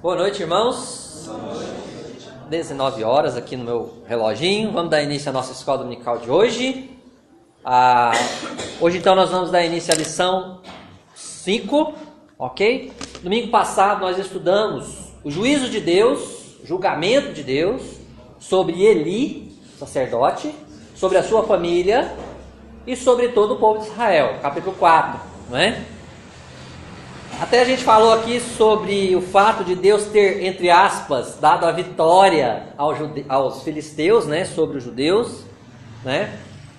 Boa noite, irmãos. Boa noite. 19 horas aqui no meu reloginho. Vamos dar início à nossa escola dominical de hoje. Hoje, então, nós vamos dar início à lição 5, ok? Domingo passado, nós estudamos o juízo de Deus, o julgamento de Deus, sobre Eli, sacerdote, sobre a sua família e sobre todo o povo de Israel, capítulo 4, não é? Até a gente falou aqui sobre o fato de Deus ter, entre aspas, dado a vitória aos filisteus, né, sobre os judeus, né?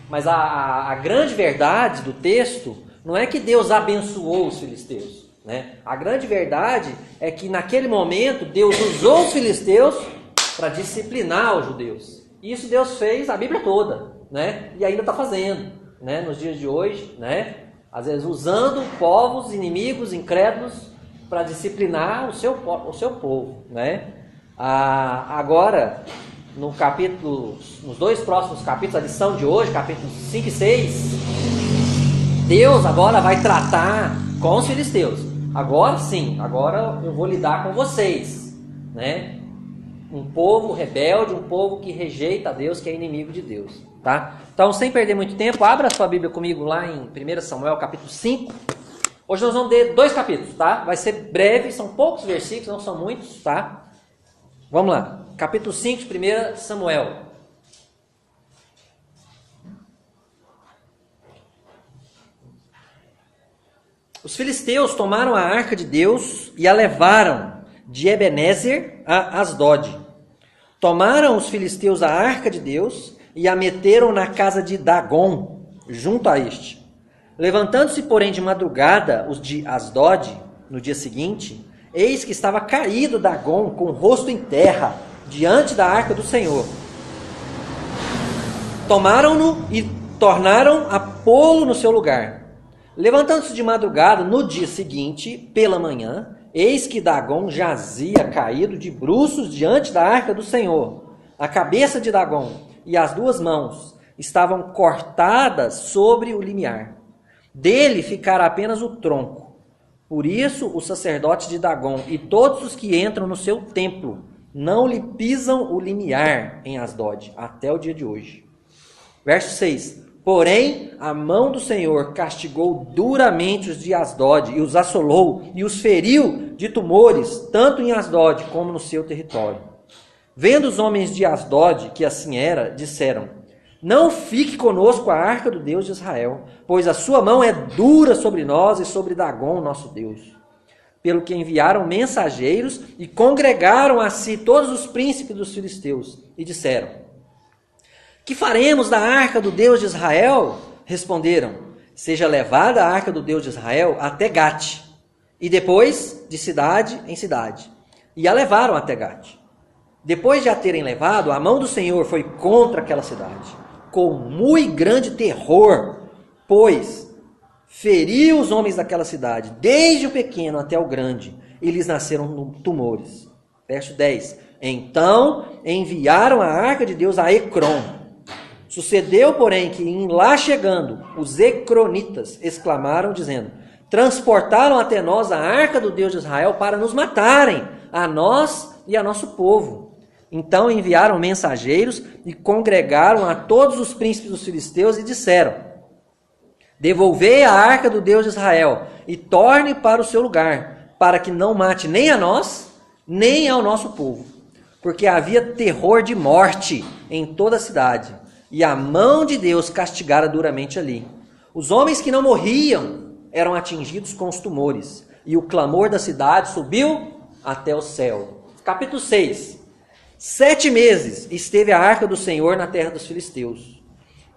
Mas a grande verdade do texto não é que Deus abençoou os filisteus, né? A grande verdade é que naquele momento Deus usou os filisteus para disciplinar os judeus. E isso Deus fez a Bíblia toda, né? E ainda está fazendo, né? Nos dias de hoje, né? Às vezes usando povos inimigos, incrédulos, para disciplinar o seu povo, né? Agora, nos dois próximos capítulos, a lição de hoje, capítulos 5 e 6, Deus agora vai tratar com os filisteus. Agora sim, agora eu vou lidar com vocês, né? Um povo rebelde, um povo que rejeita a Deus, que é inimigo de Deus, tá? Então, sem perder muito tempo, abra a sua Bíblia comigo lá em 1 Samuel, capítulo 5. Hoje nós vamos ler 2 capítulos, tá? Vai ser breve, são poucos versículos, não são muitos, tá? Vamos lá, capítulo 5 de 1 Samuel. Os filisteus tomaram a arca de Deus e a levaram de Ebenezer a Asdod. Tomaram os filisteus a arca de Deus e a meteram na casa de Dagon, junto a este. Levantando-se, porém, de madrugada os de Asdod, no dia seguinte, eis que estava caído Dagon com o rosto em terra, diante da arca do Senhor. Tomaram-no e tornaram a pô-lo no seu lugar. Levantando-se de madrugada, no dia seguinte, pela manhã, eis que Dagon jazia caído de bruços diante da arca do Senhor. A cabeça de Dagon e as 2 mãos estavam cortadas sobre o limiar. Dele ficara apenas o tronco. Por isso, os sacerdotes de Dagon e todos os que entram no seu templo não lhe pisam o limiar em Asdod, até o dia de hoje. Verso 6. Porém, a mão do Senhor castigou duramente os de Asdod e os assolou e os feriu de tumores, tanto em Asdod como no seu território. Vendo os homens de Asdod que assim era, disseram: não fique conosco a arca do Deus de Israel, pois a sua mão é dura sobre nós e sobre Dagon, nosso Deus. Pelo que enviaram mensageiros e congregaram a si todos os príncipes dos filisteus e disseram: que faremos da arca do Deus de Israel? Responderam: seja levada a arca do Deus de Israel até Gate, e depois de cidade em cidade. E a levaram até Gate. Depois de a terem levado, a mão do Senhor foi contra aquela cidade, com muito grande terror, pois feriu os homens daquela cidade, desde o pequeno até o grande, e lhes nasceram tumores. Verso 10. Então enviaram a arca de Deus a Ecrom. Sucedeu, porém, que em lá chegando, os ecronitas exclamaram, dizendo: transportaram até nós a arca do Deus de Israel para nos matarem, a nós e a nosso povo. Então enviaram mensageiros e congregaram a todos os príncipes dos filisteus e disseram: devolvei a arca do Deus de Israel e torne para o seu lugar, para que não mate nem a nós, nem ao nosso povo. Porque havia terror de morte em toda a cidade, e a mão de Deus castigara duramente ali. Os homens que não morriam eram atingidos com os tumores, e o clamor da cidade subiu até o céu. Capítulo 6. 7 meses esteve a arca do Senhor na terra dos filisteus.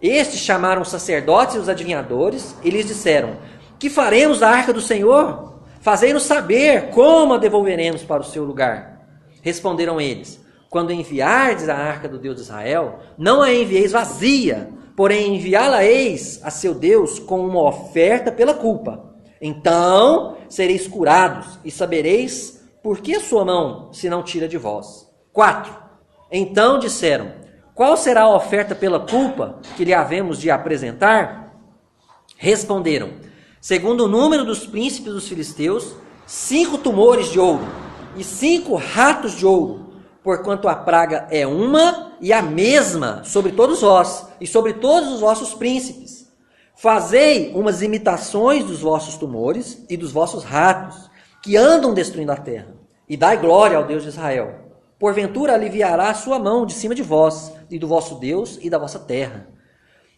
Estes chamaram os sacerdotes e os adivinhadores, e lhes disseram: que faremos da arca do Senhor? Fazei-nos saber como a devolveremos para o seu lugar. Responderam eles: quando enviardes a arca do Deus de Israel, não a envieis vazia, porém enviá-la-eis a seu Deus com uma oferta pela culpa. Então sereis curados e sabereis por que a sua mão se não tira de vós. 4. Então disseram: qual será a oferta pela culpa que lhe havemos de apresentar? Responderam: segundo o número dos príncipes dos filisteus, 5 tumores de ouro. e 5 ratos de ouro, porquanto a praga é uma e a mesma sobre todos vós, e sobre todos os vossos príncipes. Fazei umas imitações dos vossos tumores e dos vossos ratos, que andam destruindo a terra, e dai glória ao Deus de Israel. Porventura aliviará a sua mão de cima de vós, e do vosso Deus e da vossa terra.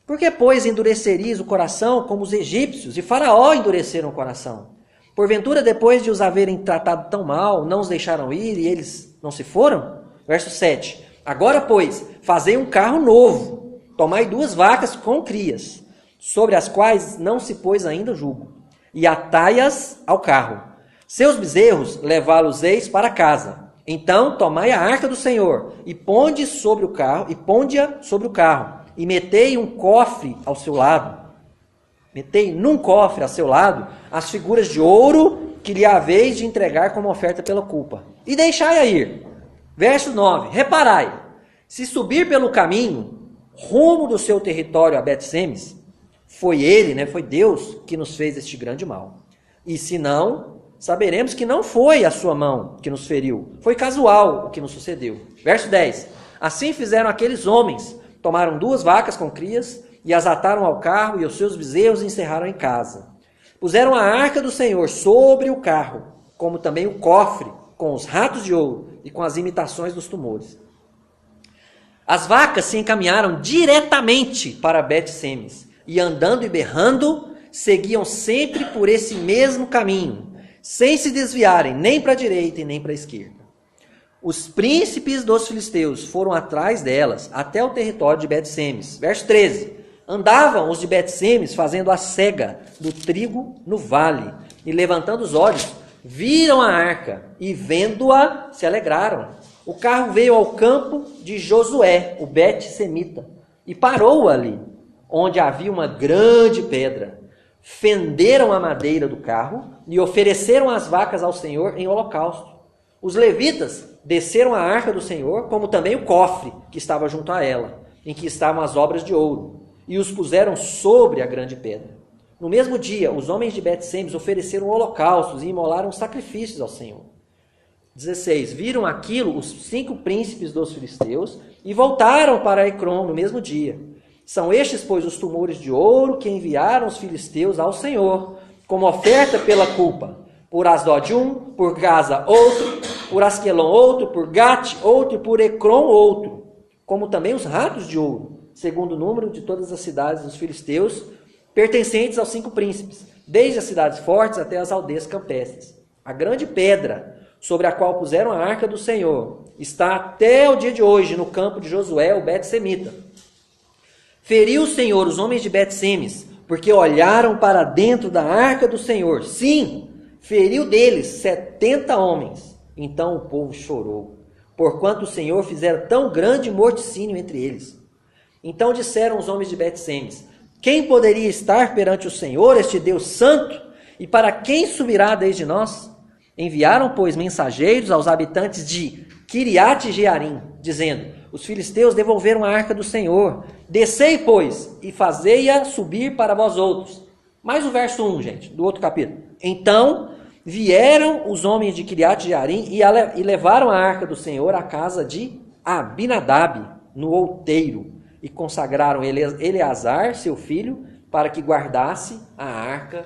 Porque, pois, endureceris o coração como os egípcios, e Faraó endureceram o coração? Porventura, depois de os haverem tratado tão mal, não os deixaram ir, e eles não se foram? Verso 7. Agora, pois, fazei um carro novo, tomai 2 vacas com crias, sobre as quais não se pôs ainda o jugo, e atai-as ao carro. Seus bezerros levá-los-eis para casa. Então tomai a arca do Senhor, e ponde sobre o carro, e ponde-a sobre o carro, e metei um cofre ao seu lado. Metei num cofre a seu lado as figuras de ouro que lhe haveis de entregar como oferta pela culpa. E deixai-a ir. Verso 9. Reparai, se subir pelo caminho, rumo do seu território a Bet-Semes, foi ele, foi Deus que nos fez este grande mal. E se não, saberemos que não foi a sua mão que nos feriu, foi casual o que nos sucedeu. Verso 10. Assim fizeram aqueles homens, tomaram 2 vacas com crias, e as ataram ao carro, e os seus bezerros encerraram em casa. Puseram a arca do Senhor sobre o carro, como também o cofre, com os ratos de ouro, e com as imitações dos tumores. As vacas se encaminharam diretamente para Bet-Semes, e andando e berrando, seguiam sempre por esse mesmo caminho, sem se desviarem nem para a direita e nem para a esquerda. Os príncipes dos filisteus foram atrás delas, até o território de Bet-Semes. Verso 13. Andavam os de Bet-Semes fazendo a cega do trigo no vale, e levantando os olhos, viram a arca, e vendo-a, se alegraram. O carro veio ao campo de Josué, o Bet-Semita, e parou ali, onde havia uma grande pedra. Fenderam a madeira do carro, e ofereceram as vacas ao Senhor em holocausto. Os levitas desceram a arca do Senhor, como também o cofre que estava junto a ela, em que estavam as obras de ouro, e os puseram sobre a grande pedra. No mesmo dia, os homens de Bet-Semes ofereceram holocaustos e imolaram sacrifícios ao Senhor. 16. Viram aquilo os 5 príncipes dos filisteus e voltaram para Ecrom no mesmo dia. São estes, pois, os tumores de ouro que enviaram os filisteus ao Senhor, como oferta pela culpa. Por Asdod um, por Gaza outro, por Asquelon outro, por Gate outro e por Ecrom outro. Como também os ratos de ouro, segundo o número de todas as cidades dos filisteus, pertencentes aos 5 príncipes, desde as cidades fortes até as aldeias campestres. A grande pedra sobre a qual puseram a arca do Senhor está até o dia de hoje no campo de Josué, o Bet-Semita. Feriu o Senhor os homens de Bet-Semes, porque olharam para dentro da arca do Senhor. Sim, feriu deles 70 homens. Então o povo chorou, porquanto o Senhor fizera tão grande morticínio entre eles. Então disseram os homens de Bet-Semes: quem poderia estar perante o Senhor, este Deus santo? E para quem subirá desde nós? Enviaram, pois, mensageiros aos habitantes de Kiriat-Jearim, dizendo: os filisteus devolveram a arca do Senhor. Descei, pois, e fazei-a subir para vós outros. Mais o verso 1, gente, do outro capítulo. Então vieram os homens de Kiriat-Jearim e levaram a arca do Senhor à casa de Abinadab, no outeiro, e consagraram Eleazar, seu filho, para que guardasse a arca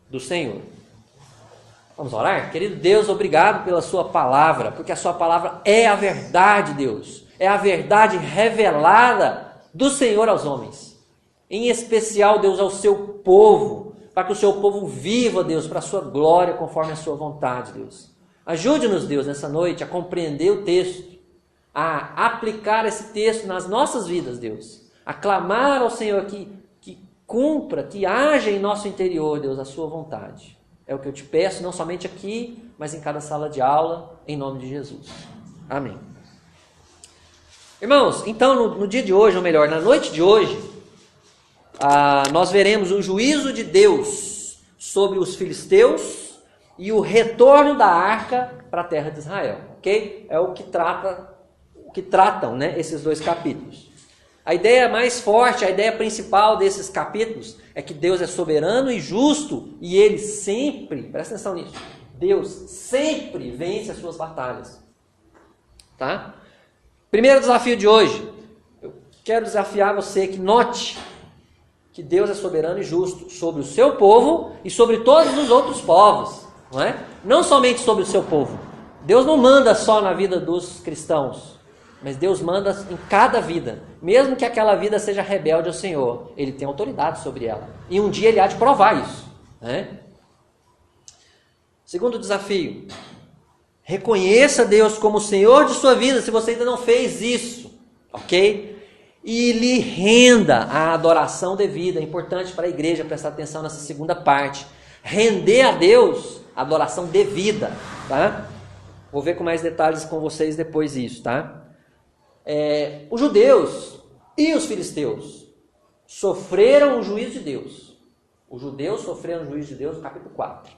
do Senhor. Vamos orar? Querido Deus, obrigado pela sua palavra, porque a sua palavra é a verdade, Deus. É a verdade revelada do Senhor aos homens. Em especial, Deus, ao seu povo, para que o seu povo viva, Deus, para a sua glória, conforme a sua vontade, Deus. Ajude-nos, Deus, nessa noite a compreender o texto, a aplicar esse texto nas nossas vidas, Deus. A clamar ao Senhor que cumpra, que haja em nosso interior, Deus, a sua vontade. É o que eu te peço, não somente aqui, mas em cada sala de aula, em nome de Jesus. Amém. Irmãos, então no dia de hoje, ou melhor, na noite de hoje, nós veremos o juízo de Deus sobre os filisteus e o retorno da arca para a terra de Israel. Ok? É o que tratam, esses 2 capítulos. A ideia mais forte, a ideia principal desses capítulos é que Deus é soberano e justo, e Ele sempre, presta atenção nisso, Deus sempre vence as suas batalhas. Tá? Primeiro desafio de hoje. Eu quero desafiar você que note que Deus é soberano e justo sobre o seu povo e sobre todos os outros povos. Não é? Não somente sobre o seu povo. Deus não manda só na vida dos cristãos, mas Deus manda em cada vida. Mesmo que aquela vida seja rebelde ao Senhor, Ele tem autoridade sobre ela. E um dia Ele há de provar isso. Né? Segundo desafio. Reconheça Deus como o Senhor de sua vida, se você ainda não fez isso. Ok? E lhe renda a adoração devida. É importante para a igreja prestar atenção nessa segunda parte. Render a Deus a adoração devida. Tá? Vou ver com mais detalhes com vocês depois isso, tá? Os judeus e os filisteus sofreram o juízo de Deus. Os judeus sofreram o juízo de Deus no capítulo 4.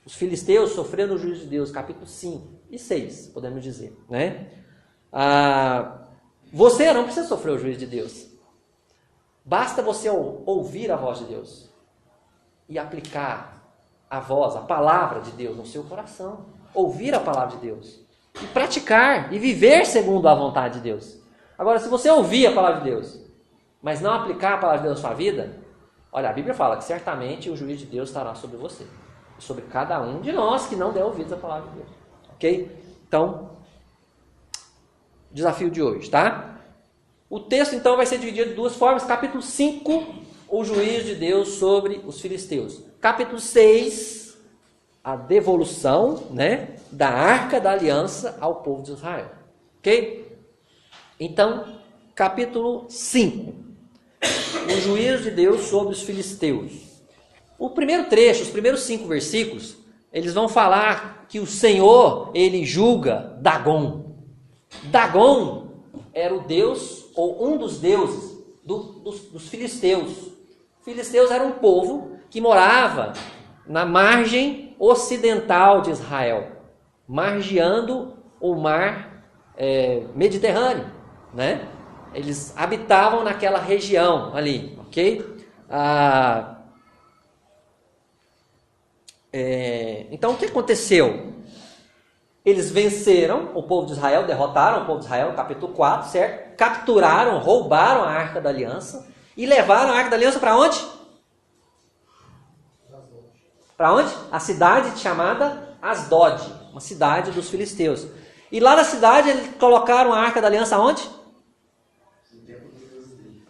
Os filisteus sofreram o juízo de Deus, capítulo 5 e 6, podemos dizer. Né? Você não precisa sofrer o juízo de Deus. Basta você ouvir a voz de Deus e aplicar a voz, a palavra de Deus no seu coração. Ouvir a palavra de Deus e praticar e viver segundo a vontade de Deus. Agora, se você ouvir a palavra de Deus, mas não aplicar a palavra de Deus na sua vida, olha, a Bíblia fala que certamente o juízo de Deus estará sobre você e sobre cada um de nós que não der ouvidos à palavra de Deus. Ok? Então, desafio de hoje, tá? O texto então vai ser dividido de duas formas. Capítulo 5, o juízo de Deus sobre os filisteus. Capítulo 6, a devolução, né, da Arca da Aliança ao povo de Israel. Ok? Então, capítulo 5. O juízo de Deus sobre os filisteus. O primeiro trecho, os primeiros 5 versículos, eles vão falar que o Senhor, Ele julga Dagon. Dagon era o deus, ou um dos deuses dos filisteus. Os filisteus eram um povo que morava na margem ocidental de Israel, margeando o mar Mediterrâneo, né? Eles habitavam naquela região ali, ok? Então o que aconteceu? Eles venceram o povo de Israel, derrotaram o povo de Israel, no capítulo 4, certo? Capturaram, roubaram a Arca da Aliança e levaram a Arca da Aliança para onde? Para onde? A cidade chamada Asdod, uma cidade dos filisteus. E lá na cidade eles colocaram a Arca da Aliança onde?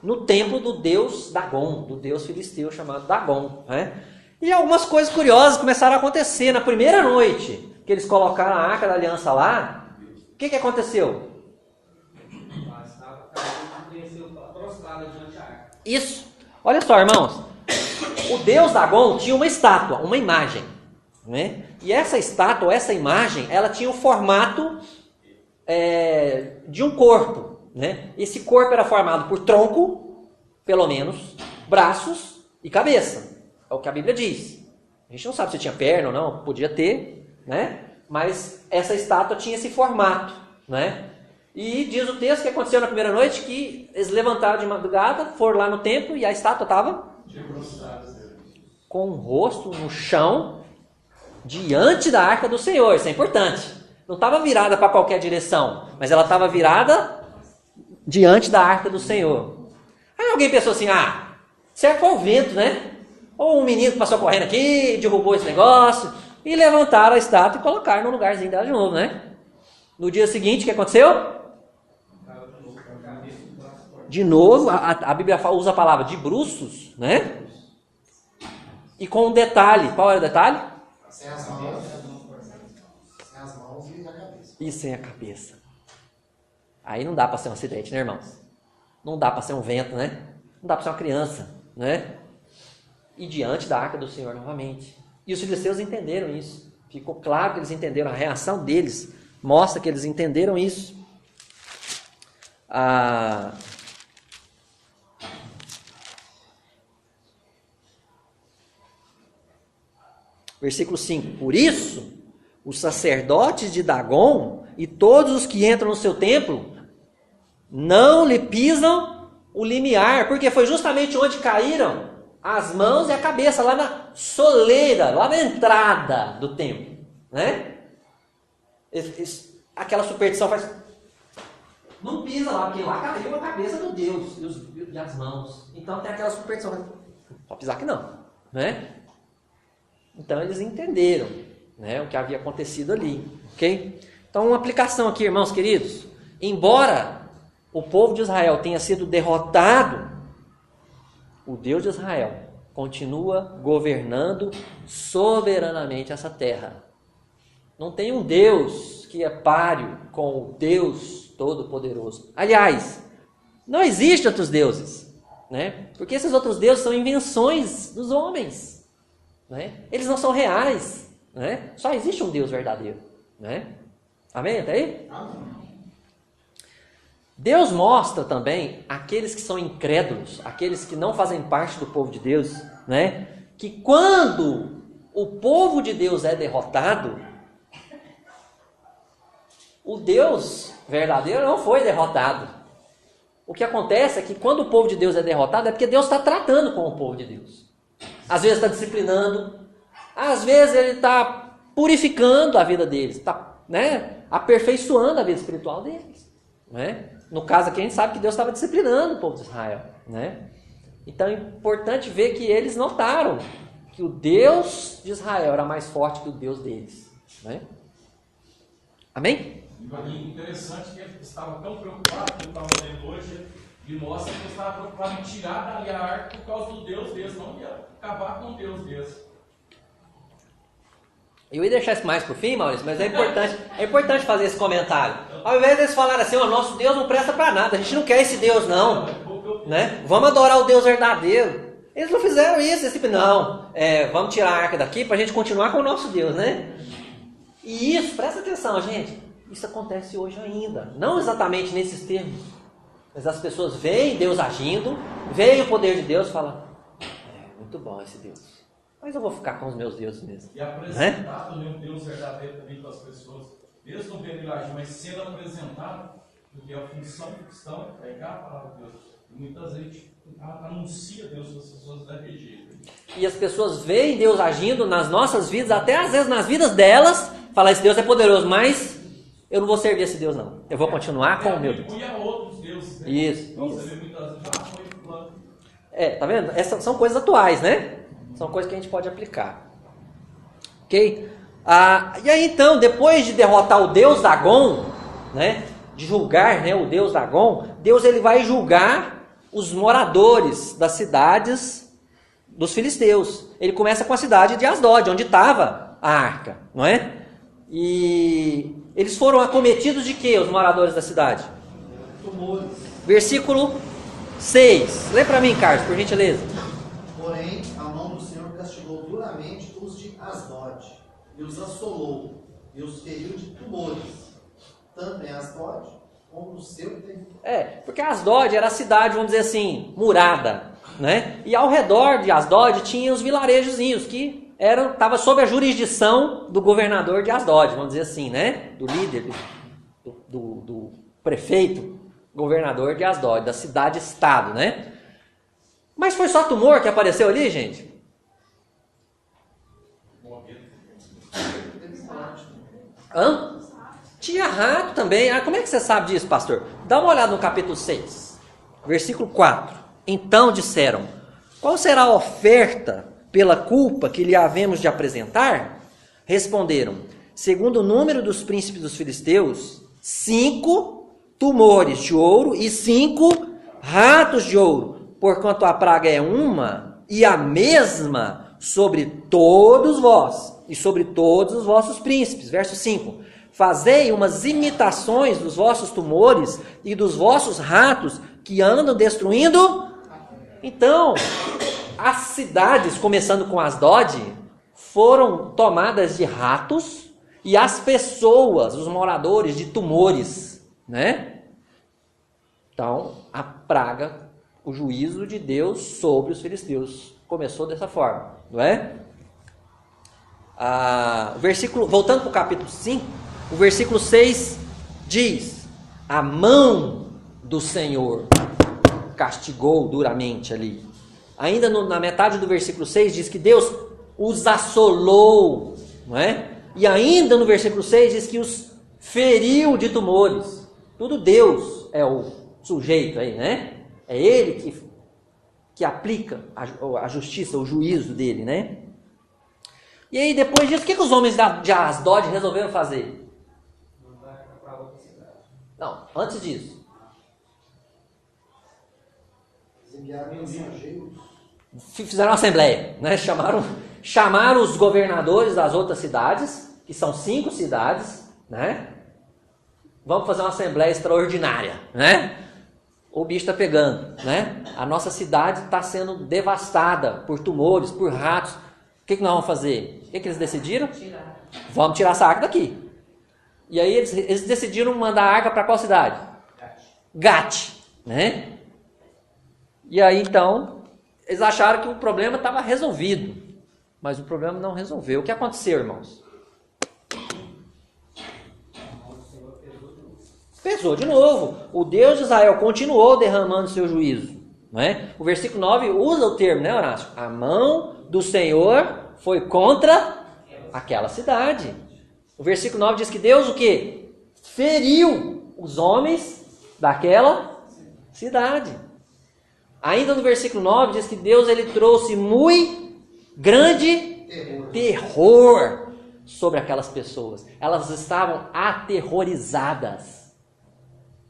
No templo do deus Dagon, do deus filisteu chamado Dagon. Né? E algumas coisas curiosas começaram a acontecer na primeira noite que eles colocaram a Arca da Aliança lá. O que aconteceu? Isso. Olha só, irmãos. O deus Dagon tinha uma estátua, uma imagem. Né? E essa estátua, essa imagem, ela tinha o formato de um corpo. Né? Esse corpo era formado por tronco, pelo menos, braços e cabeça. É o que a Bíblia diz. A gente não sabe se tinha perna ou não, podia ter, né? Mas essa estátua tinha esse formato. Né? E diz o texto que aconteceu na primeira noite que eles levantaram de madrugada, foram lá no templo e a estátua estava com o rosto no chão, diante da Arca do Senhor. Isso é importante. Não estava virada para qualquer direção, mas ela estava virada diante da Arca do Senhor. Aí alguém pensou assim, será que foi o vento, né? Ou um menino que passou correndo aqui, derrubou esse negócio, e levantaram a estátua e colocaram no lugarzinho dela de novo, né? No dia seguinte, o que aconteceu? De novo, a Bíblia usa a palavra de bruços, né? E com um detalhe. Qual era o detalhe? Sem as mãos e a cabeça. E sem a cabeça. Aí não dá para ser um acidente, né, irmãos? Não dá para ser um vento, né? Não dá para ser uma criança, né? E diante da Arca do Senhor novamente. E os filisteus entenderam isso. Ficou claro que eles entenderam. A reação deles mostra que eles entenderam isso. Versículo 5. Por isso, os sacerdotes de Dagon e todos os que entram no seu templo não lhe pisam o limiar, porque foi justamente onde caíram as mãos e a cabeça, lá na soleira, lá na entrada do templo. né? Aquela superstição faz... Não pisa lá, porque lá caiu a cabeça do Deus e as mãos. Então tem aquela superstição. Não pode pisar aqui não, né? Então eles entenderam, né, o que havia acontecido ali, ok? Então uma aplicação aqui, irmãos queridos. Embora o povo de Israel tenha sido derrotado, o Deus de Israel continua governando soberanamente essa terra. Não tem um Deus que é páreo com o Deus Todo-Poderoso. Aliás, não existem outros deuses, né? Porque esses outros deuses são invenções dos homens, né? Eles não são reais, né? Só existe um Deus verdadeiro, né? Amém? Até aí? Deus mostra também aqueles que são incrédulos, aqueles que não fazem parte do povo de Deus, né? Que quando o povo de Deus é derrotado, o Deus verdadeiro não foi derrotado. O que acontece é que quando o povo de Deus é derrotado, é porque Deus está tratando com o povo de Deus. Às vezes está disciplinando, às vezes Ele está purificando a vida deles, está, né, aperfeiçoando a vida espiritual deles, né? No caso aqui a gente sabe que Deus estava disciplinando o povo de Israel, né? Então é importante ver que eles notaram que o Deus de Israel era mais forte que o Deus deles, né? Amém? E interessante que ele estava tão preocupado, que eu estava lendo hoje, e mostra que ele estava preocupado em tirar dali a arca por causa do Deus deles, não ia acabar com o Deus deles. Eu ia deixar isso mais para o fim, Maurício, mas é importante fazer esse comentário. Ao invés deles falarem assim, o nosso Deus não presta para nada, a gente não quer esse Deus não, né? Vamos adorar o Deus verdadeiro. Eles não fizeram isso, eles tipo, não, vamos tirar a arca daqui para a gente continuar com o nosso Deus, né? E isso, presta atenção, gente, isso acontece hoje ainda, não exatamente nesses termos, mas as pessoas veem Deus agindo, veem o poder de Deus e falam, muito bom esse Deus, mas eu vou ficar com os meus deuses mesmo. E apresentar também um Deus verdadeiro também para as pessoas, mesmo não vendo ele agir, mas sendo apresentado, porque a função do cristão é pregar a palavra de Deus. E muitas vezes anuncia Deus para as pessoas da rejeitam. E as pessoas veem Deus agindo nas nossas vidas, até às vezes nas vidas delas, falar, esse Deus é poderoso, mas eu não vou servir esse Deus não. Eu vou continuar com o meu Deus. E a outros deuses, né? Isso. Então você vê muitas vezes, foi plano. Tá vendo? Essas são coisas atuais, né? São coisas que a gente pode aplicar. Ok? E aí então, depois de derrotar o Deus Dagon, né? De julgar, né, o Deus Dagon, Deus ele vai julgar os moradores das cidades dos filisteus. Ele começa com a cidade de Asdod, onde estava a arca, não é? E eles foram acometidos de quê, os moradores da cidade? Tumores. Versículo 6. Lê para mim, Carlos, por gentileza. Porém, a mão do Senhor castigou duramente os de Asdod, e os assolou, e os feriu de tumores, tanto em Asdod como no seu território. Porque Asdod era a cidade, vamos dizer assim, murada, né? E ao redor de Asdod tinha os vilarejozinhos que estava sob a jurisdição do governador de Asdod, vamos dizer assim, né? Do líder, do prefeito, governador de Asdod, da cidade-estado, né? Mas foi só tumor que apareceu ali, gente? Hã? Tinha rato também. Como é que você sabe disso, pastor? Dá uma olhada no capítulo 6, versículo 4. Então disseram, qual será a oferta pela culpa que lhe havemos de apresentar? Responderam, segundo o número dos príncipes dos filisteus, 5 tumores de ouro e 5 ratos de ouro, porquanto a praga é uma e a mesma sobre todos vós e sobre todos os vossos príncipes. Verso 5. Fazei umas imitações dos vossos tumores e dos vossos ratos que andam destruindo. Então, as cidades, começando com Asdod, foram tomadas de ratos e as pessoas, os moradores, de tumores, né? Então, a praga, o juízo de Deus sobre os filisteus começou dessa forma, não é? O versículo, voltando para o capítulo 5, o versículo 6 diz, a mão do Senhor castigou duramente ali. Ainda na metade do versículo 6 diz que Deus os assolou, não é? E ainda no versículo 6 diz que os feriu de tumores. Tudo Deus é o sujeito aí, né? É ele que aplica a justiça, o juízo dele, né? E aí depois disso, o que os homens de Asdod resolveram fazer? Não, antes disso. Eles enviaram mensageiros. Fizeram uma assembleia, né? Chamaram os governadores das outras cidades, que são 5 cidades, né? Vamos fazer uma assembleia extraordinária, né? O bicho está pegando, né? A nossa cidade está sendo devastada por tumores, por ratos. O que nós vamos fazer? O que eles decidiram? Vamos tirar essa arca daqui. E aí eles decidiram mandar a arca para qual cidade? Gate, né? E aí então, eles acharam que o problema estava resolvido. Mas o problema não resolveu. O que aconteceu, irmãos? Pesou de novo. O Deus de Israel continuou derramando seu juízo. Né? O versículo 9 usa o termo, né, Horácio? A mão do Senhor foi contra aquela cidade. O versículo 9 diz que Deus o quê? Feriu os homens daquela cidade. Ainda no versículo 9 diz que Deus ele trouxe muito grande terror sobre aquelas pessoas. Elas estavam aterrorizadas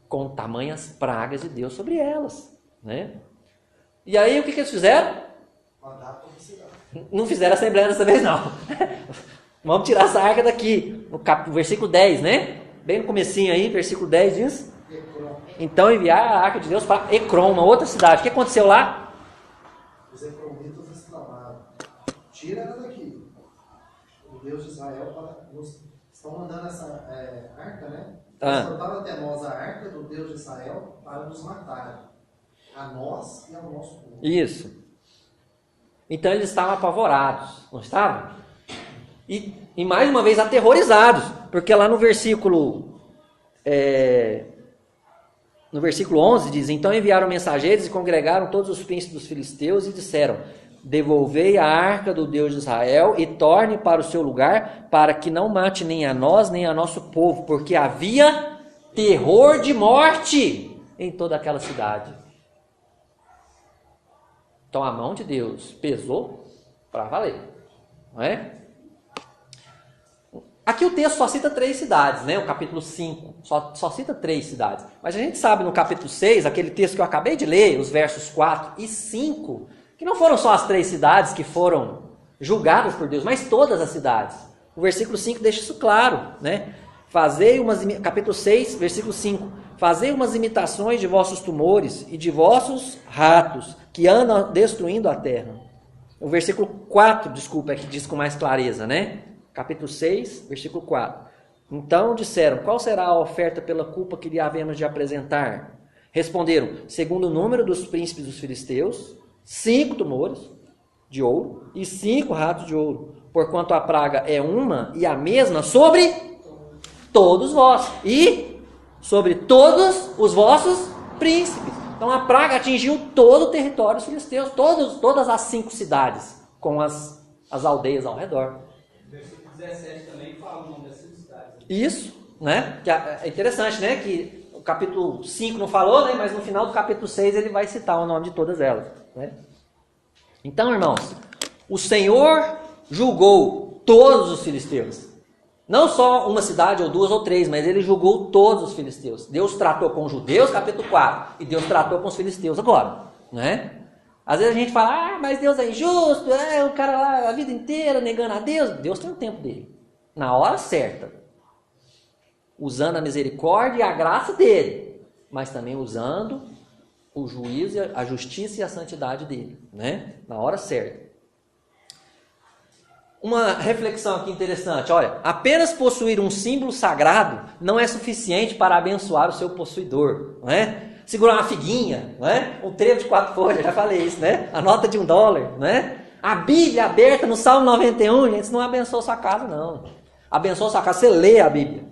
com tamanhas pragas de Deus sobre elas, né? E aí o que eles fizeram? Não fizeram assembleia dessa vez não. Vamos tirar essa arca daqui, no versículo 10, né? Bem no comecinho aí, versículo 10 diz: então enviar a arca de Deus para Ecrom, uma outra cidade. O que aconteceu lá? Os ecromitas exclamaram: tira ela daqui. O Deus de Israel estão mandando essa arca, né? Transportaram até nós a arca do Deus de Israel para nos matar, a nós e ao nosso povo. Isso. Então eles estavam apavorados, não estavam? E mais uma vez aterrorizados, porque lá no versículo 11 diz: então enviaram mensageiros e congregaram todos os príncipes dos filisteus e disseram: devolvei a arca do Deus de Israel e torne para o seu lugar, para que não mate nem a nós nem a nosso povo, porque havia terror de morte em toda aquela cidade. Então a mão de Deus pesou para valer, não é? Aqui o texto só cita 3 cidades, né? O capítulo 5 só cita 3 cidades. Mas a gente sabe no capítulo 6, aquele texto que eu acabei de ler, os versos 4 e 5, que não foram só as 3 cidades que foram julgadas por Deus, mas todas as cidades. O versículo 5 deixa isso claro, né? Capítulo 6, versículo 5. Fazei umas imitações de vossos tumores e de vossos ratos, que andam destruindo a terra. O versículo 4, desculpa, é que diz com mais clareza, né? Capítulo 6, versículo 4. Então disseram: qual será a oferta pela culpa que lhe havemos de apresentar? Responderam: segundo o número dos príncipes dos filisteus, 5 tumores de ouro e 5 ratos de ouro, porquanto a praga é uma e a mesma sobre todos vós e sobre todos os vossos príncipes. Então a praga atingiu todo o território dos filisteus, todas as 5 cidades, com as aldeias ao redor. Versículo 17 também fala o nome dessas cidades. Isso, né? Que é interessante, né? Que o capítulo 5 não falou, né? Mas no final do capítulo 6 ele vai citar o nome de todas elas, né? Então, irmãos, o Senhor julgou todos os filisteus. Não só uma cidade, ou 2 ou 3, mas ele julgou todos os filisteus. Deus tratou com os judeus, capítulo 4, e Deus tratou com os filisteus agora, né? Às vezes a gente fala: mas Deus é injusto, o cara lá a vida inteira negando a Deus. Deus tem o tempo dele, na hora certa, usando a misericórdia e a graça dele, mas também usando o juízo, a justiça e a santidade dele, né? Na hora certa. Uma reflexão aqui interessante: olha, apenas possuir um símbolo sagrado não é suficiente para abençoar o seu possuidor, não é? Segurar uma figuinha, não é? Um trevo de 4 folhas, já falei isso, né? A nota de $1, né? A Bíblia aberta no Salmo 91, gente, isso não abençoa sua casa, não. Abençoa sua casa, você lê a Bíblia,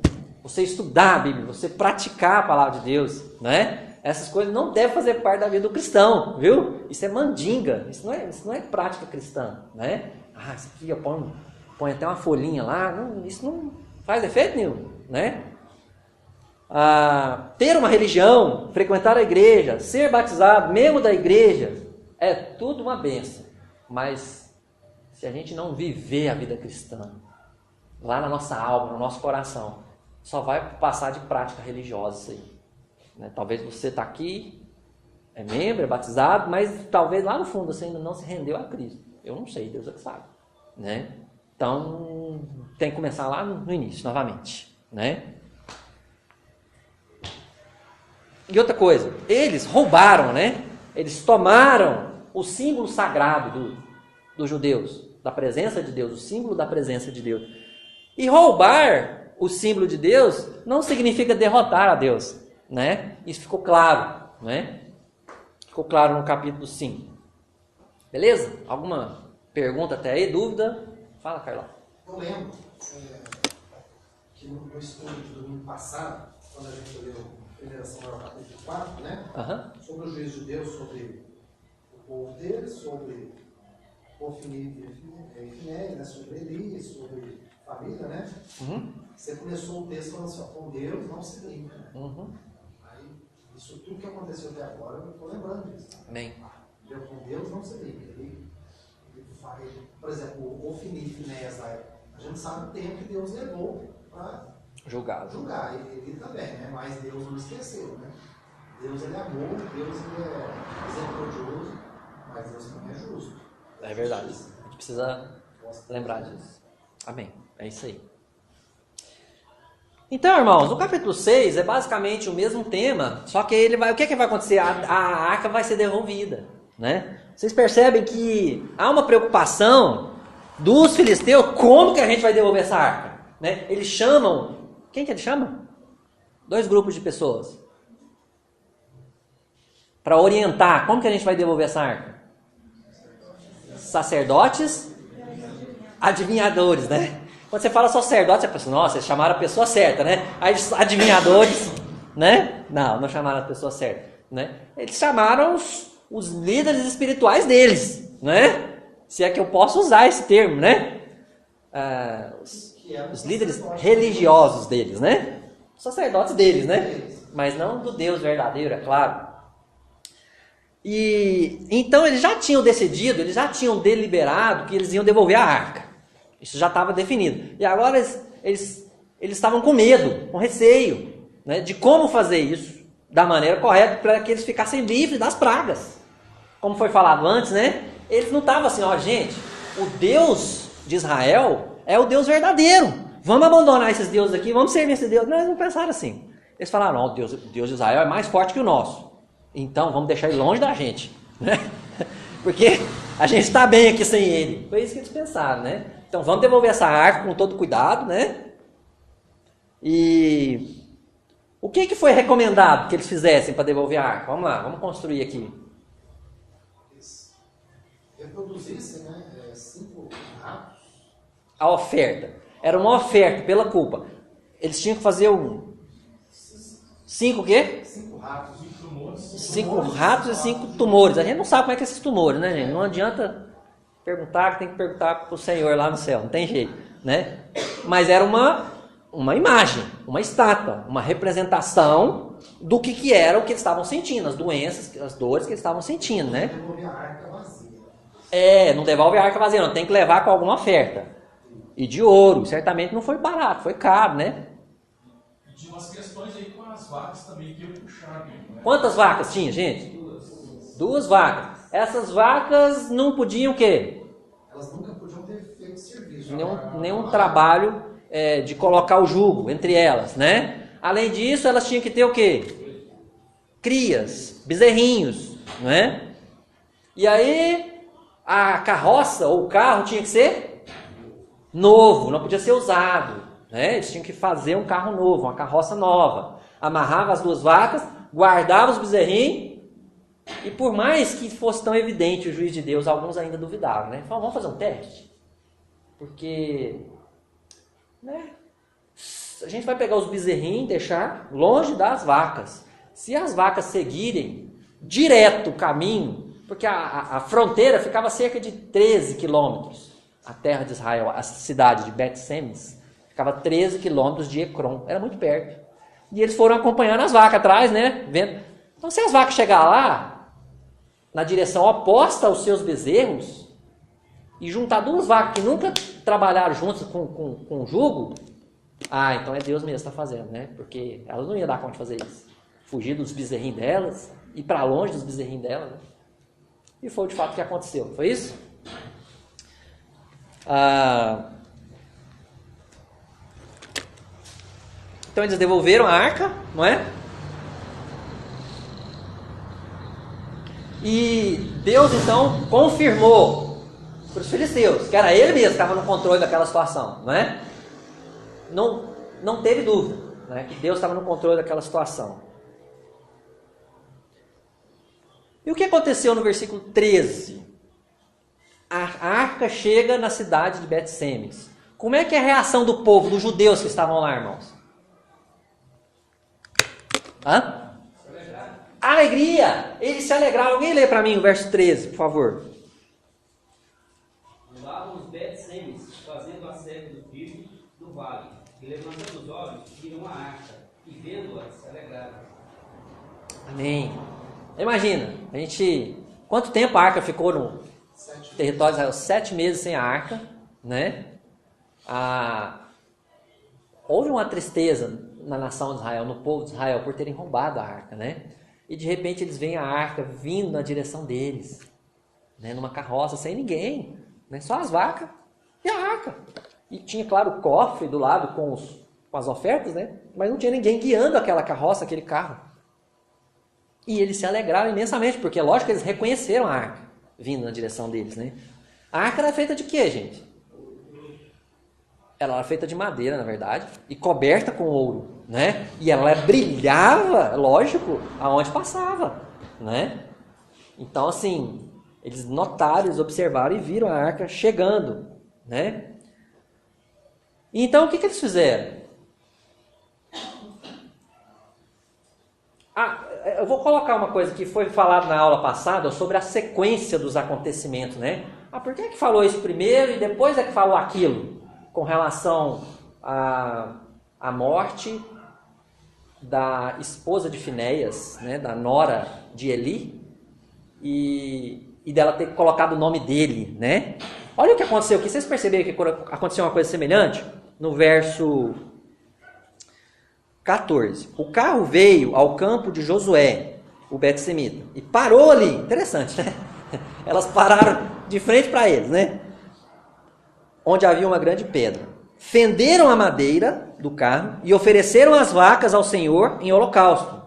você estudar a Bíblia, você praticar a palavra de Deus, né? Essas coisas não devem fazer parte da vida do cristão, viu? Isso é mandinga, isso não é prática cristã, né? Isso aqui eu põe até uma folhinha lá, isso não faz efeito nenhum, né? Ter uma religião, frequentar a igreja, ser batizado, membro da igreja, é tudo uma bênção. Mas se a gente não viver a vida cristã, lá na nossa alma, no nosso coração, só vai passar de prática religiosa isso aí. Né? Talvez você está aqui, é membro, é batizado, mas talvez lá no fundo você ainda não se rendeu a Cristo. Eu não sei, Deus é que sabe. Né? Então, tem que começar lá no início, novamente. Né? E outra coisa, eles roubaram, né? Eles tomaram o símbolo sagrado dos judeus, da presença de Deus, o símbolo da presença de Deus. E roubar o símbolo de Deus não significa derrotar a Deus, né? Isso ficou claro, né? Ficou claro no capítulo 5. Beleza? Alguma pergunta até aí? Dúvida? Fala, Carlão. Eu lembro que no estudo de domingo passado, quando a gente leu 1 Samuel capítulo 4, né? Sobre o juízo de Deus, sobre o povo deles, sobre Ofni e Finéias, né? Sobre Eli, sobre família, né? Você começou o texto falando assim, ó, com Deus não se brinca. Aí, isso tudo que aconteceu até agora, eu estou lembrando disso. Amém. Com Deus não se brinca. Por exemplo, o Ofni e Finéias, a gente sabe o tempo que Deus levou para julgar. Ele também, né? Mas Deus não esqueceu, né? Deus ele é amor, Deus ele é misericordioso, mas Deus também é justo. É verdade. A gente precisa lembrar disso. Amém. É isso aí. Então, irmãos, o capítulo 6 é basicamente o mesmo tema, só que o que vai acontecer? A arca vai ser devolvida, né? Vocês percebem que há uma preocupação dos filisteus, como que a gente vai devolver essa arca? Né? Eles chamam, quem que eles chamam? 2 grupos de pessoas. Para orientar, como que a gente vai devolver essa arca? Sacerdotes, adivinhadores, né? Quando você fala sacerdote, você pensa, nossa, eles chamaram a pessoa certa, né? Aí adivinhadores, né? Não chamaram a pessoa certa, né? Eles chamaram os líderes espirituais deles, né? Se é que eu posso usar esse termo, né? Os líderes religiosos deles, né? Os sacerdotes deles, né? Mas não do Deus verdadeiro, é claro. E então eles já tinham decidido, eles já tinham deliberado que eles iam devolver a arca. Isso já estava definido. E agora eles estavam com medo, com receio, né, de como fazer isso da maneira correta para que eles ficassem livres das pragas. Como foi falado antes, né? Eles não estavam assim, ó, gente, o Deus de Israel é o Deus verdadeiro. Vamos abandonar esses deuses aqui, vamos servir esse Deus. Não, eles não pensaram assim. Eles falaram, não, o Deus de Israel é mais forte que o nosso. Então vamos deixar ele longe da gente, né? Porque a gente está bem aqui sem ele. Foi isso que eles pensaram, né? Então vamos devolver essa arca com todo cuidado, né? E o que foi recomendado que eles fizessem para devolver a arca? Vamos lá, vamos construir aqui. Eles reproduzissem, né? 5 ratos. A oferta. Era uma oferta pela culpa. Eles tinham que fazer 5 o quê? 5 ratos. 5 ratos e 5 tumores. A gente não sabe como é que é esses tumores, né, gente? Não adianta perguntar, tem que perguntar para o Senhor lá no céu, não tem jeito, né? Mas era uma imagem, uma estátua, uma representação do que era o que eles estavam sentindo, as doenças, as dores que eles estavam sentindo, né? Devolver a arca vazia. Não devolve a arca vazia, não, tem que levar com alguma oferta. E de ouro, certamente não foi barato, foi caro, né? E tinha umas questões aí com as vacas também que eu puxava. Né? Quantas vacas tinha, gente? 2 vacas. Essas vacas não podiam o quê? Elas nunca podiam ter feito serviço. Nenhum trabalho de colocar o jugo entre elas, né? Além disso, elas tinham que ter o quê? Crias, bezerrinhos, né? E aí, a carroça ou o carro tinha que ser novo, não podia ser usado, né? Eles tinham que fazer um carro novo, uma carroça nova. Amarrava as 2 vacas, guardava os bezerrinhos. E por mais que fosse tão evidente o juízo de Deus, alguns ainda duvidavam, né? Falaram, vamos fazer um teste? Porque, né? A gente vai pegar os bezerrinhos e deixar longe das vacas. Se as vacas seguirem direto o caminho, porque a fronteira ficava a cerca de 13 quilômetros, a terra de Israel, a cidade de Bet-Semes, ficava 13 quilômetros de Ecrom, era muito perto. E eles foram acompanhando as vacas atrás, né? Vendo. Então, se as vacas chegar lá, na direção oposta aos seus bezerros, e juntar duas vacas que nunca trabalharam juntas com jugo, então é Deus mesmo que está fazendo, né? Porque elas não iam dar conta de fazer isso. Fugir dos bezerrinhos delas, ir para longe dos bezerrinhos delas, né? E foi de fato o que aconteceu. Foi isso? Então eles devolveram a arca, não é? E Deus então confirmou para os filisteus que era ele mesmo que estava no controle daquela situação, não é? Não teve dúvida, né, que Deus estava no controle daquela situação. E o que aconteceu no versículo 13? A arca chega na cidade de Bet-Semes. Como é que é a reação do povo, dos judeus que estavam lá, irmãos? Alegria! Eles se alegraram. Alguém lê para mim o verso 13, por favor. Andavam os Bet-Semes, fazendo a cerca do trigo do vale, e levantando os olhos, viram a arca, e vendo-a, se alegraram. Amém. Imagina, quanto tempo a arca ficou no território de Israel? 7 meses sem a arca, né? Houve uma tristeza na nação de Israel, no povo de Israel, por terem roubado a arca, né? E de repente eles veem a arca vindo na direção deles, né? Numa carroça, sem ninguém, né? Só as vacas e a arca. E tinha, claro, o cofre do lado com as ofertas, né? Mas não tinha ninguém guiando aquela carroça, aquele carro. E eles se alegraram imensamente, porque lógico que eles reconheceram a arca vindo na direção deles, né? A arca era feita de quê, gente? Ela era feita de madeira, na verdade, e coberta com ouro, né? E ela brilhava, lógico, aonde passava, né? Então, assim, eles notaram, eles observaram e viram a arca chegando, né? Então, o que eles fizeram? Eu vou colocar uma coisa que foi falada na aula passada sobre a sequência dos acontecimentos, né? Por que falou isso primeiro e depois é que falou aquilo? Com relação à morte da esposa de Finéias, né? Da nora de Eli, e dela ter colocado o nome dele, né? Olha o que aconteceu aqui. Vocês perceberam que aconteceu uma coisa semelhante? No verso 14. O carro veio ao campo de Josué, o Bet-Semita, e parou ali. Interessante, né? Elas pararam de frente para eles, né? Onde havia uma grande pedra. Fenderam a madeira do carro e ofereceram as vacas ao Senhor em holocausto.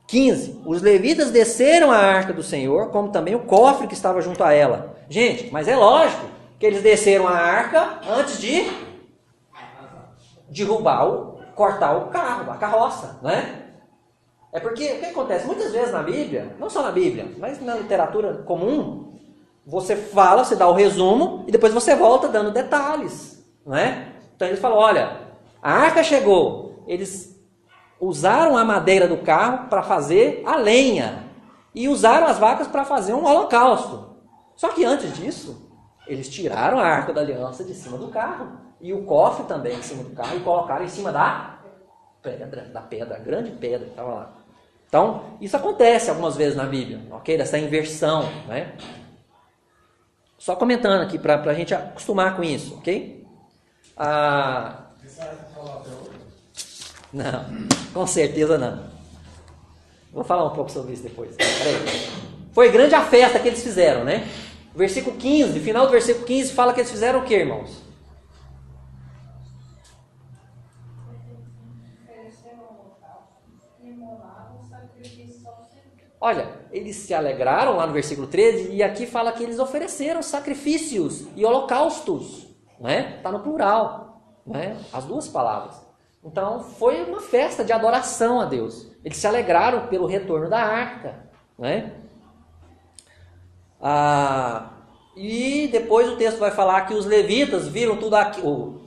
15. Os levitas desceram a arca do Senhor, como também o cofre que estava junto a ela. Gente, mas é lógico que eles desceram a arca antes de derrubar cortar o carro, a carroça, né? É porque, o que acontece? Muitas vezes na Bíblia, não só na Bíblia, mas na literatura comum, você fala, você dá o resumo, e depois você volta dando detalhes, não é? Então eles falam, olha, a arca chegou, eles usaram a madeira do carro para fazer a lenha, e usaram as vacas para fazer um holocausto. Só que antes disso, eles tiraram a arca da aliança de cima do carro, e o cofre também em cima do carro, e colocaram em cima da pedra, a grande pedra que estava lá. Então, isso acontece algumas vezes na Bíblia, ok? Dessa inversão, né? Só comentando aqui, para a gente acostumar com isso, ok? Não, com certeza não. Vou falar um pouco sobre isso depois. Peraí. Foi grande a festa que eles fizeram, né? Versículo 15, final do versículo 15, fala que eles fizeram o que, irmãos? Olha, eles se alegraram lá no versículo 13, e aqui fala que eles ofereceram sacrifícios e holocaustos, né? Está no plural, né? As duas palavras. Então, foi uma festa de adoração a Deus. Eles se alegraram pelo retorno da arca, né? E depois o texto vai falar que os levitas viram tudo aquilo,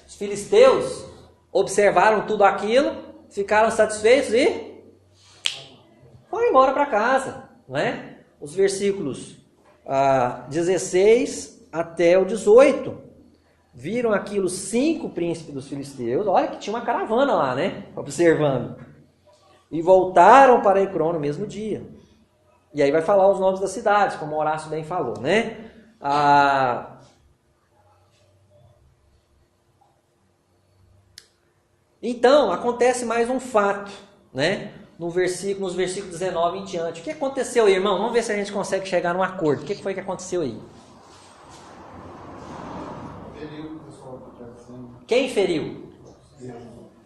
os filisteus observaram tudo aquilo, ficaram satisfeitos e foram embora para casa, né? Os versículos 16 até o 18. Viram aquilo 5 príncipes dos filisteus. Olha que tinha uma caravana lá, né? Observando. E voltaram para Ecrón no mesmo dia. E aí vai falar os nomes das cidades, como o Horácio bem falou, né? Então, acontece mais um fato, né? Nos versículos 19 em diante. O que aconteceu aí, irmão? Vamos ver se a gente consegue chegar num acordo. O que foi que aconteceu aí? Quem feriu?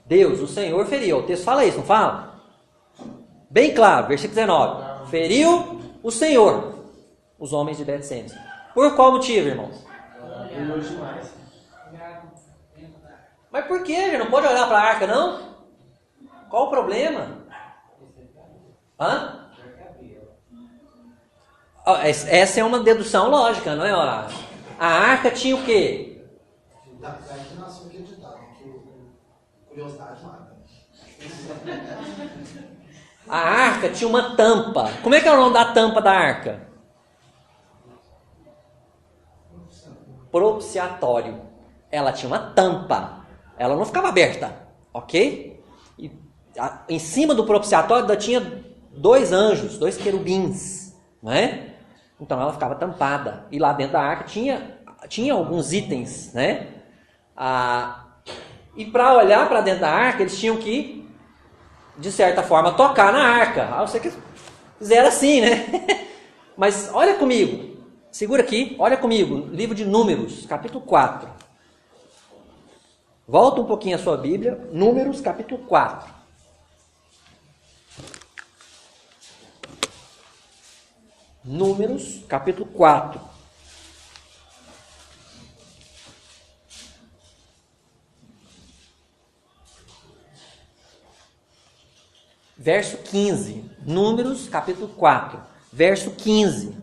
Deus, o Senhor feriu. O texto fala isso, não fala? Bem claro, versículo 19. Feriu o Senhor os homens de Bet-Semes. Por qual motivo, irmãos? Mas por que? Já não pode olhar para a arca, não? Qual o problema? Hã? Essa é uma dedução lógica, não é, Horácio? A arca tinha o quê? Daqui nasceu aquele ditado, que curiosidade mata. A arca tinha uma tampa. Como é que é o nome da tampa da arca? Propiciatório. Ela tinha uma tampa. Ela não ficava aberta, ok? E em cima do propiciatório ainda tinha 2 anjos, 2 querubins, não é? Então ela ficava tampada. E lá dentro da arca tinha alguns itens, né? E para olhar para dentro da arca, eles tinham que, de certa forma, tocar na arca. Você que fizeram assim, né? Mas olha comigo, segura aqui, olha comigo, livro de Números, capítulo 4. Volta um pouquinho a sua Bíblia, Números, capítulo 4. Números, capítulo 4. Verso 15. Números, capítulo 4, verso 15.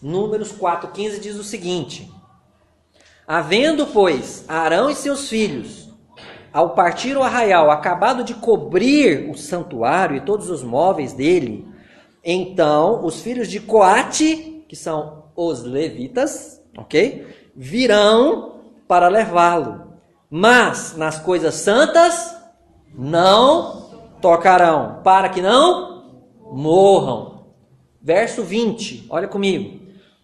Números 4,15 diz o seguinte: havendo, pois, Arão e seus filhos, ao partir o arraial, acabado de cobrir o santuário e todos os móveis dele, então os filhos de Coate, que são os levitas, ok? Virão para levá-lo, mas nas coisas santas não tocarão, para que não morram. Verso 20, olha comigo.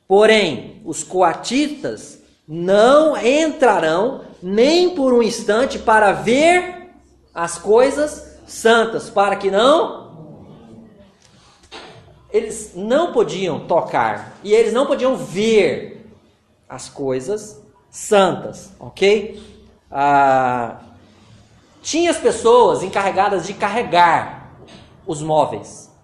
Porém, os coatitas não entrarão nem por um instante para ver as coisas santas, para que não... Eles não podiam tocar e eles não podiam ver as coisas santas, ok? Tinha as pessoas encarregadas de carregar os móveis,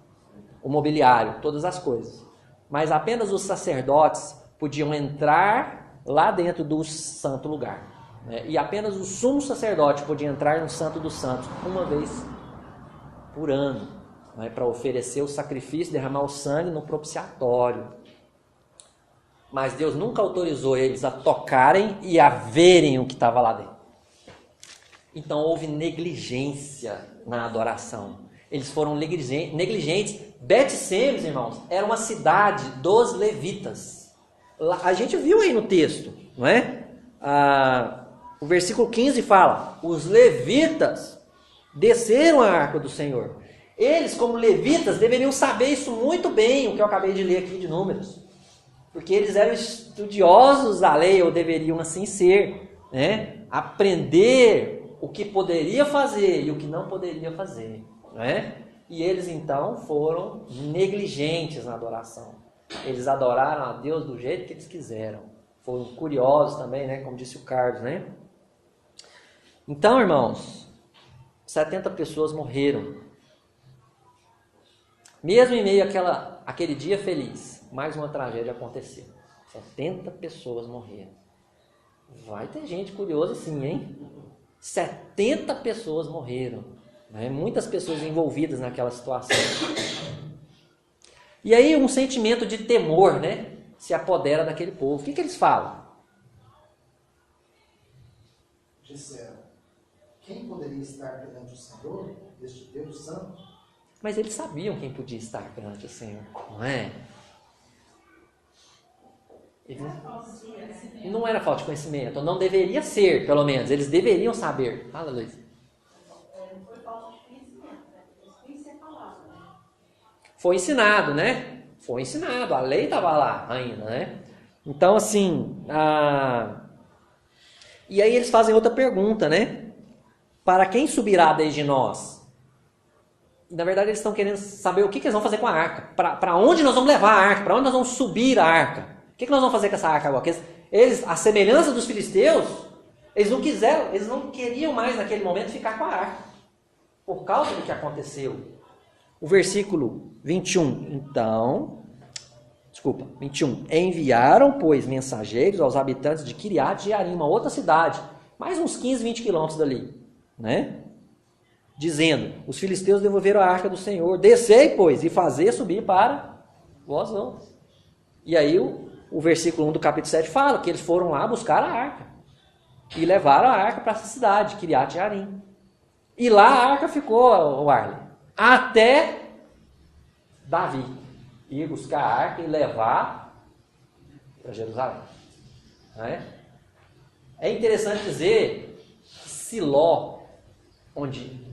o mobiliário, todas as coisas. Mas apenas os sacerdotes podiam entrar lá dentro do santo lugar. Né? E apenas o sumo sacerdote podia entrar no Santo dos Santos uma vez por ano, né? Para oferecer o sacrifício, derramar o sangue no propiciatório. Mas Deus nunca autorizou eles a tocarem e a verem o que estava lá dentro. Então houve negligência na adoração. Eles foram negligentes. Bet-Semes, irmãos, era uma cidade dos levitas. A gente viu aí no texto, não é? O versículo 15 fala: os levitas desceram a arca do Senhor. Eles, como levitas, deveriam saber isso muito bem, o que eu acabei de ler aqui de Números. Porque eles eram estudiosos da lei, ou deveriam assim ser, né? Aprender o que poderia fazer e o que não poderia fazer. Né? E eles então foram negligentes na adoração. Eles adoraram a Deus do jeito que eles quiseram. Foram curiosos também, né? Como disse o Carlos, né? Então, irmãos, 70 pessoas morreram. Mesmo em meio àquele dia feliz, mais uma tragédia aconteceu. 70 pessoas morreram. Vai ter gente curiosa sim, hein? 70 pessoas morreram. Muitas pessoas envolvidas naquela situação. E aí um sentimento de temor, né, se apodera daquele povo. O que eles falam? Disseram: quem poderia estar perante o Senhor, este Deus Santo? Mas eles sabiam quem podia estar perante o Senhor, não é? Não era falta de conhecimento, não deveria ser, pelo menos. Eles deveriam saber. Fala, Luiz. Foi falta de conhecimento, né? Eles conheciam a palavra, né? Foi ensinado, né? Foi ensinado, a lei estava lá ainda, né? Então, assim, e aí eles fazem outra pergunta, né? Para quem subirá desde nós? Na verdade, eles estão querendo saber o que eles vão fazer com a arca. Para onde nós vamos levar a arca? Para onde nós vamos subir a arca? O que nós vamos fazer com essa arca agora? Porque eles, a semelhança dos filisteus, eles não queriam mais naquele momento ficar com a arca. Por causa do que aconteceu. O versículo 21. 21. Enviaram, pois, mensageiros aos habitantes de Kiriat Jearim, uma outra cidade, mais uns 15, 20 quilômetros dali, né? Dizendo, os filisteus devolveram a arca do Senhor, descei, pois, e fazer subir para vós outros. E aí o versículo 1 do capítulo 7 fala que eles foram lá buscar a arca. E levaram a arca para essa cidade, Kiriat Jearim. E lá a arca ficou, o Arlen, até Davi ir buscar a arca e levar para Jerusalém. É interessante dizer que Siló, onde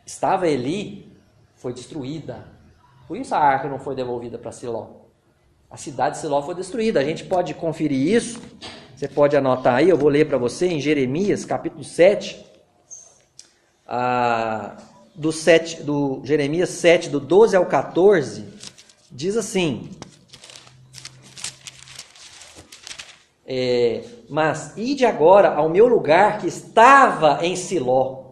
estava Eli, foi destruída. Por isso a arca não foi devolvida para Siló. A cidade de Siló foi destruída. A gente pode conferir isso. Você pode anotar aí, eu vou ler para você em Jeremias, capítulo 7. Do Jeremias 7, do 12 ao 14, diz assim: mas ide agora ao meu lugar que estava em Siló,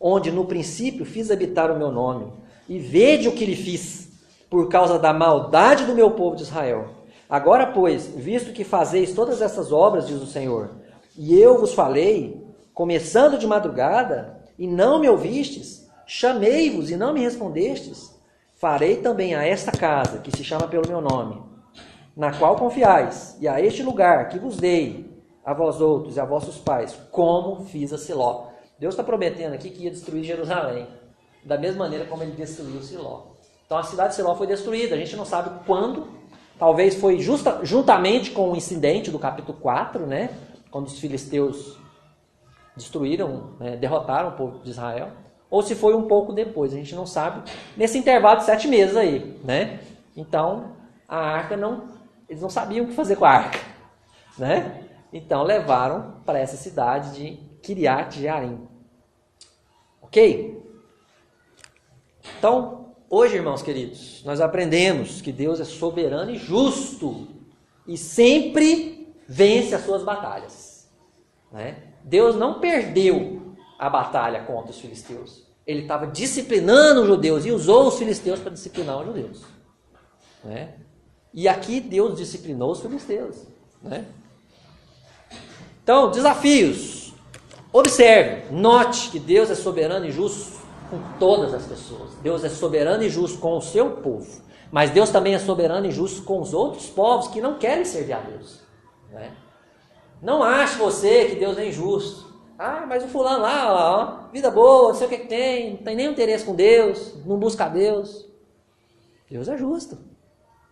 onde no princípio fiz habitar o meu nome, e vede o que lhe fiz, por causa da maldade do meu povo de Israel. Agora, pois, visto que fazeis todas essas obras, diz o Senhor, e eu vos falei, começando de madrugada, e não me ouvistes, chamei-vos e não me respondestes, farei também a esta casa, que se chama pelo meu nome, na qual confiais, e a este lugar que vos dei, a vós outros e a vossos pais, como fiz a Siló. Deus está prometendo aqui que ia destruir Jerusalém, da mesma maneira como ele destruiu Siló. Então a cidade de Siló foi destruída, a gente não sabe quando, talvez foi juntamente com o incidente do capítulo 4, né, quando os filisteus destruíram, derrotaram o povo de Israel, ou se foi um pouco depois, a gente não sabe, nesse intervalo de 7 meses aí, né? Então, a arca eles não sabiam o que fazer com a arca, né? Então, levaram para essa cidade de Kiriat Jearim. Ok? Então, hoje, irmãos queridos, nós aprendemos que Deus é soberano e justo e sempre vence as suas batalhas, né? Deus não perdeu a batalha contra os filisteus. Ele estava disciplinando os judeus e usou os filisteus para disciplinar os judeus, né? E aqui Deus disciplinou os filisteus, né? Então, desafios. Observe, note que Deus é soberano e justo com todas as pessoas. Deus é soberano e justo com o seu povo. Mas Deus também é soberano e justo com os outros povos que não querem servir a Deus, né? Não ache você que Deus é injusto. Ah, mas o fulano lá, ó, vida boa, não sei o que tem, não tem nenhum interesse com Deus, não busca a Deus. Deus é justo,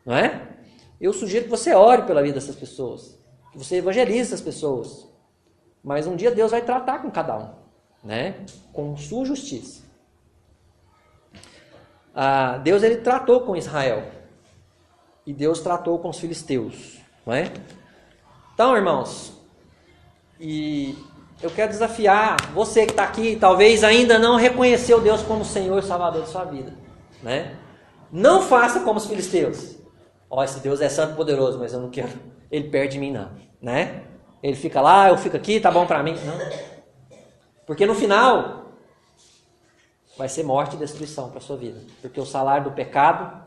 não é? Eu sugiro que você ore pela vida dessas pessoas, que você evangelize essas pessoas. Mas um dia Deus vai tratar com cada um, né? Com sua justiça. Deus ele tratou com Israel e Deus tratou com os filisteus, não é? Então, irmãos, e eu quero desafiar você que está aqui, talvez ainda não reconheceu Deus como Senhor e Salvador de sua vida, né? Não faça como os filisteus. Ó, esse Deus é santo e poderoso, mas eu não quero ele perto de mim não, né? Ele fica lá, eu fico aqui, tá bom para mim. Não. Porque no final vai ser morte e destruição para a sua vida. Porque o salário do pecado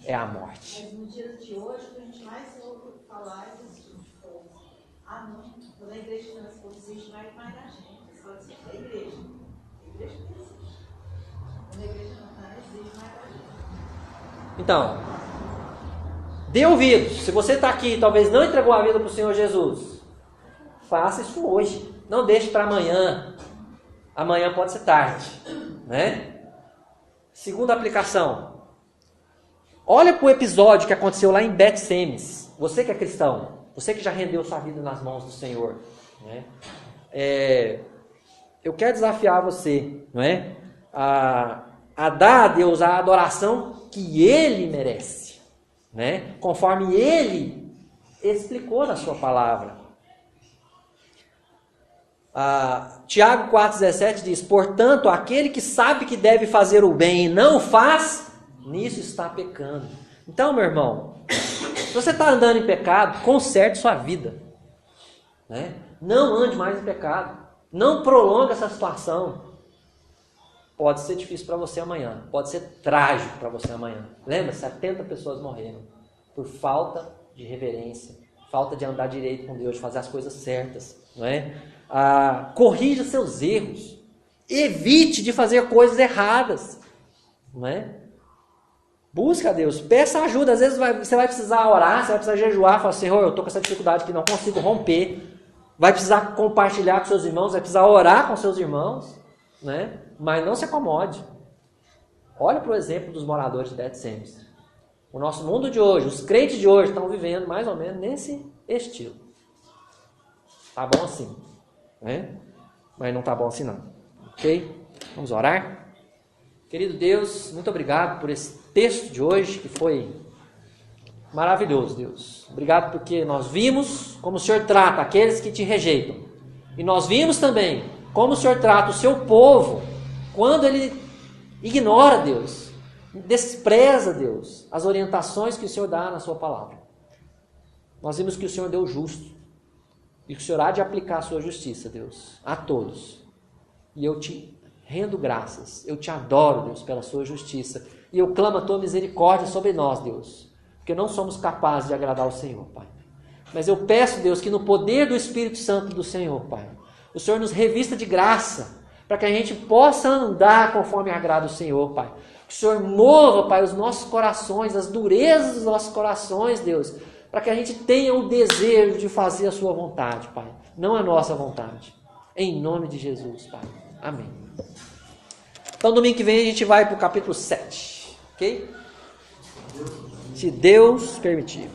é a morte. Mas no dia de hoje, o que a gente mais ouve falar é desse tipo de coisa. Ah, não, quando a igreja não existe, vai mais na gente. Só dizer que é a igreja. A igreja não existe. Quando a igreja não existe, mais na gente. Então, dê ouvidos. Se você está aqui e talvez não entregou a vida para o Senhor Jesus, faça isso hoje. Não deixe para amanhã. Amanhã pode ser tarde, né? Segunda aplicação. Olha para o episódio que aconteceu lá em Bet-Semes. Você que é cristão, você que já rendeu sua vida nas mãos do Senhor, né? Eu quero desafiar você, não é? A dar a Deus a adoração que Ele merece, né? Conforme Ele explicou na sua palavra. Tiago 4,17 diz: portanto, aquele que sabe que deve fazer o bem e não faz, nisso está pecando. Então, meu irmão, se você está andando em pecado, conserte sua vida, né? Não ande mais em pecado, não prolongue essa situação. Pode ser difícil para você amanhã, pode ser trágico para você amanhã. Lembra, 70 pessoas morreram por falta de reverência, falta de andar direito com Deus, de fazer as coisas certas, não é? Corrija seus erros, evite de fazer coisas erradas, não é? Busca a Deus, peça ajuda. Às vezes você vai precisar orar, você vai precisar jejuar, falar: Senhor, eu estou com essa dificuldade que não consigo romper. Vai precisar compartilhar com seus irmãos, vai precisar orar com seus irmãos, né? Mas não se acomode. Olha para o exemplo dos moradores de Bet-Semes. O nosso mundo de hoje, os crentes de hoje estão vivendo mais ou menos nesse estilo. Tá bom assim, né? Mas não tá bom assim não. Ok? Vamos orar? Querido Deus, muito obrigado por esse texto de hoje que foi maravilhoso, Deus. Obrigado porque nós vimos como o Senhor trata aqueles que te rejeitam. E nós vimos também como o Senhor trata o seu povo quando ele ignora, Deus, despreza, Deus, as orientações que o Senhor dá na sua palavra. Nós vimos que o Senhor deu o justo e que o Senhor há de aplicar a sua justiça, Deus, a todos. E eu te rendo graças, eu te adoro, Deus, pela sua justiça. E eu clamo a tua misericórdia sobre nós, Deus, porque não somos capazes de agradar o Senhor, Pai. Mas eu peço, Deus, que no poder do Espírito Santo do Senhor, Pai, o Senhor nos revista de graça, para que a gente possa andar conforme agrada o Senhor, Pai. Que o Senhor mova, Pai, os nossos corações, as durezas dos nossos corações, Deus, para que a gente tenha o desejo de fazer a sua vontade, Pai, não a nossa vontade. Em nome de Jesus, Pai. Amém. Então, domingo que vem a gente vai para o capítulo 7, ok? Se Deus permitir.